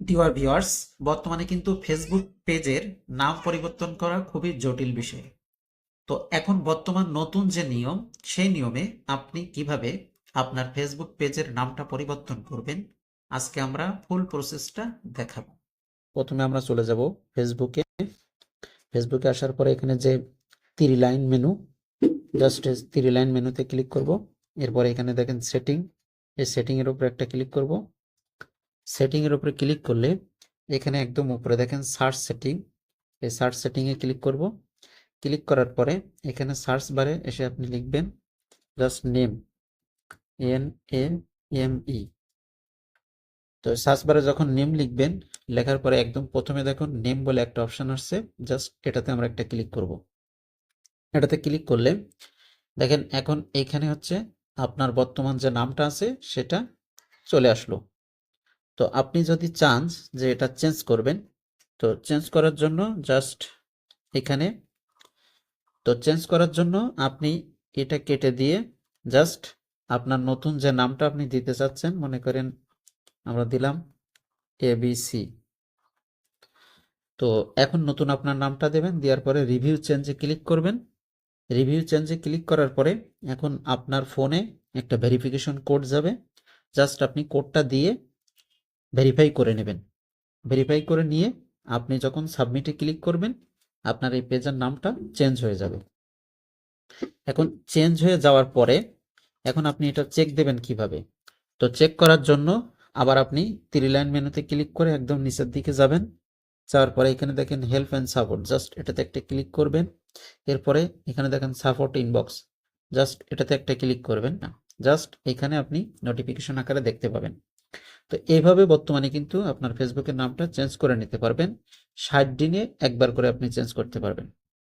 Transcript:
Dear viewers, বর্তমানে কিন্তু Facebook পেজের নাম পরিবর্তন করা খুবই জটিল বিষয়। তো এখন বর্তমান নতুন যে নিয়ম, সেই নিয়মে আপনি কিভাবে আপনার ফেসবুক পেজের নামটা পরিবর্তন করবেন, আজকে আমরা ফুল প্রসেসটা দেখাবো। প্রথমে আমরা চলে যাব ফেসবুকে। ফেসবুকে আসার পরে এখানে যে 3 লাইন মেনু, জাস্ট 3 লাইন মেনুতে ক্লিক করব। এরপরে এখানে দেখেন সেটিং, এই সেটিং এর উপরে একটা ক্লিক করব। সেটিং এর উপরে ক্লিক করলে এখানে একদম উপরে দেখেন সার্চ সেটিং, এই সার্চ সেটিংয়ে ক্লিক করব। ক্লিক করার পরে এখানে সার্চ বারে এসে আপনি লিখবেন জাস্ট নেম, NAME। তো সার্চ বারে যখন নেম লিখবেন, লেখার পরে একদম প্রথমে দেখুন নেম বলে একটা অপশন আসছে, জাস্ট এটাতে আমরা একটা ক্লিক করব। এটাতে ক্লিক করলে দেখেন এখন এইখানে হচ্ছে আপনার বর্তমান যে নামটা আছে সেটা চলে আসলো। তো আপনি যদি চান যে এটা চেঞ্জ করবেন, তো চেঞ্জ করার জন্য জাস্ট এখানে, তো চেঞ্জ করার জন্য আপনি এটা কেটে দিয়ে জাস্ট আপনার নতুন যে নামটা আপনি দিতে চাচ্ছেন, মনে করেন আমরা দিলাম ABC। তো এখন নতুন আপনার নামটা দেবেন, দেওয়ার পরে রিভিউ চেঞ্জে ক্লিক করবেন। রিভিউ চেঞ্জে ক্লিক করার পরে এখন আপনার ফোনে একটা ভেরিফিকেশন কোড যাবে, জাস্ট আপনি কোডটা দিয়ে ভেরিফাই করে নেবেন। ভেরিফাই করে নিয়ে আপনি যখন সাবমিটে ক্লিক করবেন, আপনার এই পেজের নামটা চেঞ্জ হয়ে যাবে। এখন চেঞ্জ হয়ে যাওয়ার পরে এখন আপনি এটা চেক দেবেন কিভাবে? তো চেক করার জন্য আবার আপনি 3 লাইন মেনুতে ক্লিক করে একদম নিচের দিকে যাবেন। যাওয়ার পরে এখানে দেখেন হেল্প অ্যান্ড সাপোর্ট, জাস্ট এটাতে একটা ক্লিক করবেন। এরপরে এখানে দেখেন সাপোর্ট ইনবক্স, জাস্ট এটাতে একটা ক্লিক করবেন না, জাস্ট এখানে আপনি নোটিফিকেশন আকারে দেখতে পাবেন। তো এইভাবে বর্তমানে কিন্তু আপনার ফেসবুকের নামটা চেঞ্জ করে নিতে পারবেন। 60 দিনে একবার করে আপনি চেঞ্জ করতে পারবেন।